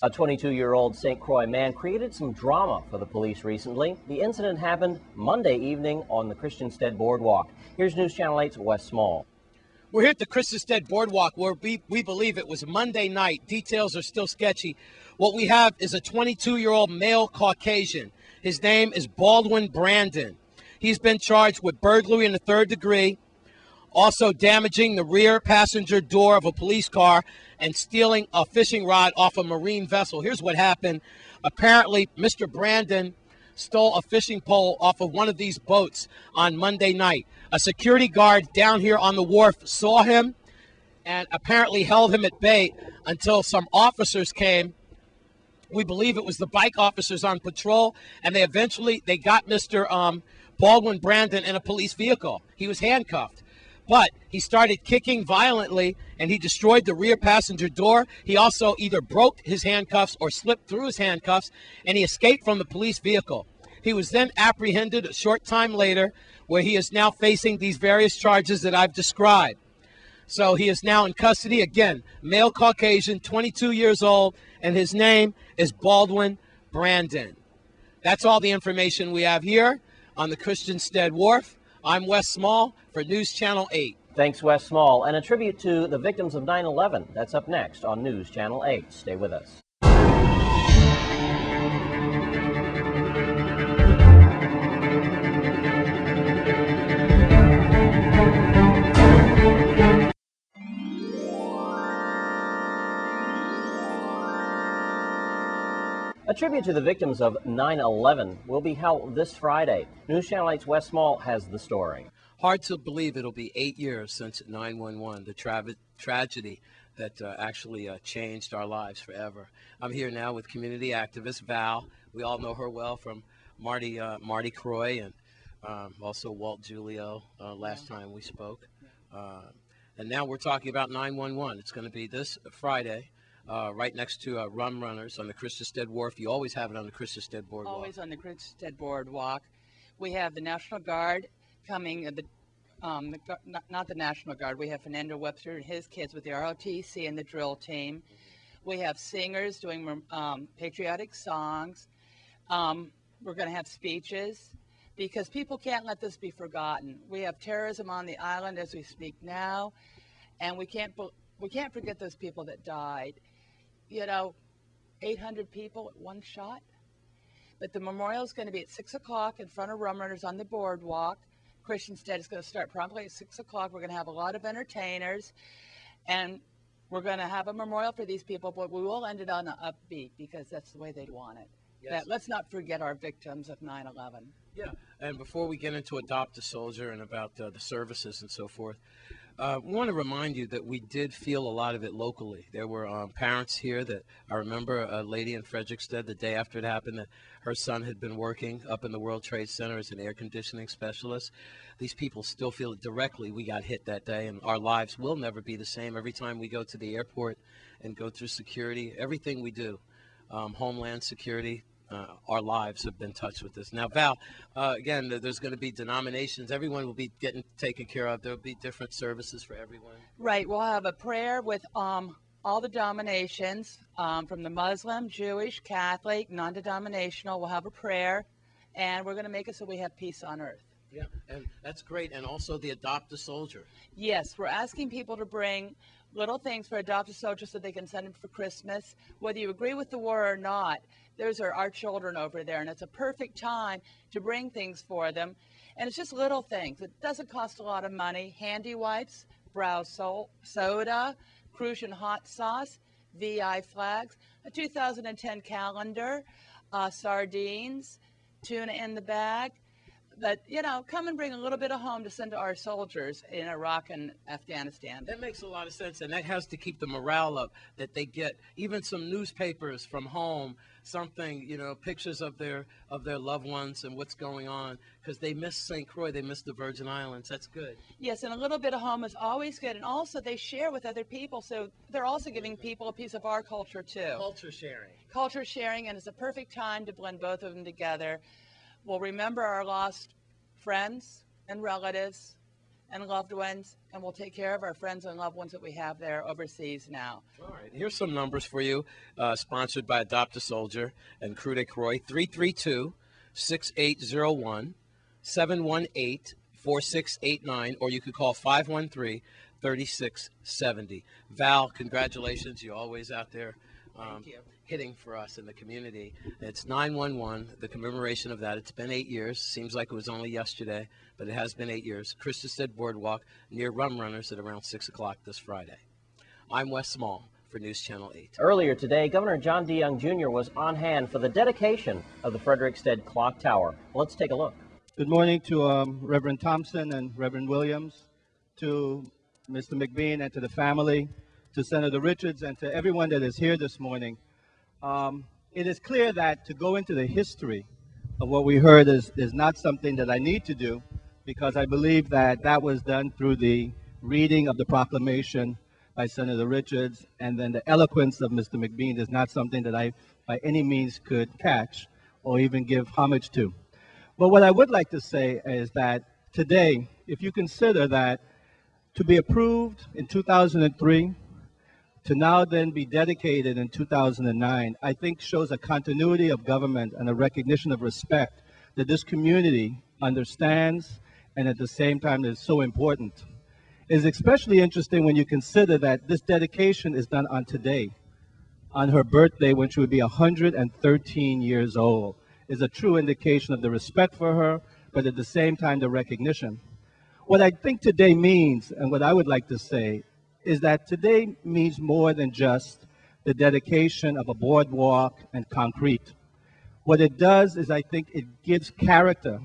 A 22-year-old St. Croix man created some drama for the police recently. The incident happened Monday evening on the Christiansted Boardwalk. Here's News Channel 8's Wes Small. We're here at the Christiansted Boardwalk where we believe it was Monday night. Details are still sketchy. What we have is a 22-year-old male Caucasian. His name is Baldwin Brandon. He's been charged with burglary in the third degree, also damaging the rear passenger door of a police car, and stealing a fishing rod off a marine vessel. Here's what happened. Apparently, Mr. Brandon stole a fishing pole off of one of these boats on Monday night. A security guard down here on the wharf saw him and apparently held him at bay until some officers came. We believe it was the bike officers on patrol, and they got Mr. Baldwin Brandon in a police vehicle. He was handcuffed. But he started kicking violently, and he destroyed the rear passenger door. He also either broke his handcuffs or slipped through his handcuffs, and he escaped from the police vehicle. He was then apprehended a short time later, where he is now facing these various charges that I've described. So he is now in custody. Again, male Caucasian, 22 years old, and his name is Baldwin Brandon. That's all the information we have here on the Christiansted Wharf. I'm Wes Small for News Channel 8. Thanks, Wes Small. And a tribute to the victims of 9/11. That's up next on News Channel 8. Stay with us. A tribute to the victims of 9/11 will be held this Friday. News Channel 8's Wes Small has the story. Hard to believe it'll be 8 years since 9/11, the tragedy that actually changed our lives forever. I'm here now with community activist Val. We all know her well from Marty Croy and also Walt Giulio last time we spoke. And now we're talking about 911. It's going to be this Friday. Right next to Rum Runners on the Christiansted Wharf. You always have it on the Christiansted Boardwalk. Always on the Christiansted Boardwalk. We have the National Guard coming, not the National Guard. We have Fernando Webster and his kids with the ROTC and the drill team. We have singers doing patriotic songs. We're going to have speeches because people can't let this be forgotten. We have terrorism on the island as we speak now, and we can't forget those people that died. 800 people at one shot. But the memorial is going to be at 6 o'clock in front of Rum Runners on the boardwalk. Christiansted is going to start promptly at 6 o'clock. We're going to have a lot of entertainers, and we're going to have a memorial for these people, but we will end it on an upbeat because that's the way they want it. Yes. Let's not forget our victims of 9/11. Yeah, and before we get into Adopt a Soldier and about the services and so forth, we want to remind you that we did feel a lot of it locally. There were parents here that I remember a lady in Frederickstead the day after it happened that her son had been working up in the World Trade Center as an air conditioning specialist. These people still feel it directly. We got hit that day, and our lives will never be the same. Every time we go to the airport and go through security, everything we do, Homeland Security, our lives have been touched with this. Now, Val, again, there's going to be denominations. Everyone will be getting taken care of. There will be different services for everyone. Right. We'll have a prayer with all the denominations from the Muslim, Jewish, Catholic, non-denominational. We'll have a prayer, and we're going to make it so we have peace on earth. Yeah, and that's great. And also the Adopt a Soldier. Yes, we're asking people to bring little things for Adopt a Soldier so they can send them for Christmas. Whether you agree with the war or not, those are our children over there, and it's a perfect time to bring things for them. And it's just little things. It doesn't cost a lot of money. Handy wipes, brow soda, Crucian hot sauce, VI flags, a 2010 calendar, sardines, tuna in the bag. But, come and bring a little bit of home to send to our soldiers in Iraq and Afghanistan. That makes a lot of sense, and that has to keep the morale up, that they get even some newspapers from home, something, pictures of their loved ones and what's going on, because they miss St. Croix, they miss the Virgin Islands. That's good. Yes, and a little bit of home is always good, and also they share with other people, so they're also giving people a piece of our culture, too. Culture sharing. Culture sharing, and it's a perfect time to blend both of them together. We'll remember our lost friends and relatives, and loved ones, and we'll take care of our friends and loved ones that we have there overseas now. All right, here's some numbers for you, sponsored by Adopt a Soldier and Crew de Croix, 332-6801, 718-4689, or you could call 513-3670. Val, congratulations. You're always out there Thank you. hitting for us in the community. It's 911, the commemoration of that. It's been 8 years. Seems like it was only yesterday, but it has been 8 years. Christenstead Boardwalk near Rum Runners at around 6 o'clock this Friday. I'm Wes Small for News Channel 8. Earlier today, Governor John DeYoung Jr. was on hand for the dedication of the Frederiksted Clock Tower. Let's take a look. Good morning to Reverend Thompson and Reverend Williams, to Mr. McBean and to the family, to Senator Richards and to everyone that is here this morning. It is clear that to go into the history of what we heard is not something that I need to do, because I believe that that was done through the reading of the proclamation by Senator Richards, and then the eloquence of Mr. McBean is not something that I by any means could catch or even give homage to. But what I would like to say is that today, if you consider that to be approved in 2003, to now then be dedicated in 2009, I think shows a continuity of government and a recognition of respect that this community understands, and at the same time is so important. It is especially interesting when you consider that this dedication is done on today, on her birthday, when she would be 113 years old. Is a true indication of the respect for her, but at the same time the recognition. What I think today means, and what I would like to say, is that today means more than just the dedication of a boardwalk and concrete. What it does is I think it gives character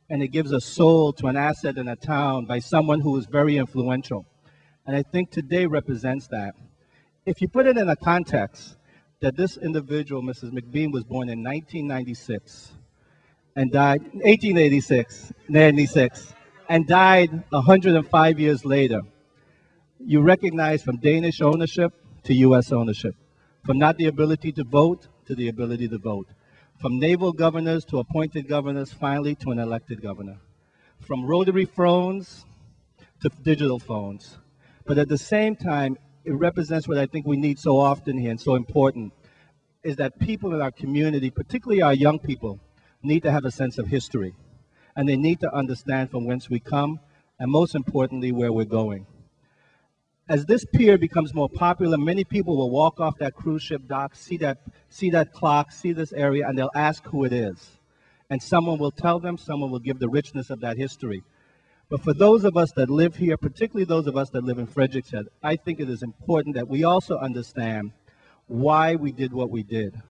and it gives a soul to an asset in a town by someone who is very influential. And I think today represents that. If you put it in a context that this individual, Mrs. McBean, was born in 1996 and died, 1886, and died 105 years later, you recognize from Danish ownership to U.S. ownership, from not the ability to vote to the ability to vote, from naval governors to appointed governors, finally to an elected governor, from rotary phones to digital phones. But at the same time, it represents what I think we need so often here and so important, is that people in our community, particularly our young people, need to have a sense of history. And they need to understand from whence we come, and most importantly, where we're going. As this pier becomes more popular, many people will walk off that cruise ship dock, see that clock, see this area, and they'll ask who it is. And someone will tell them, someone will give the richness of that history. But for those of us that live here, particularly those of us that live in Frederiksted, I think it is important that we also understand why we did what we did.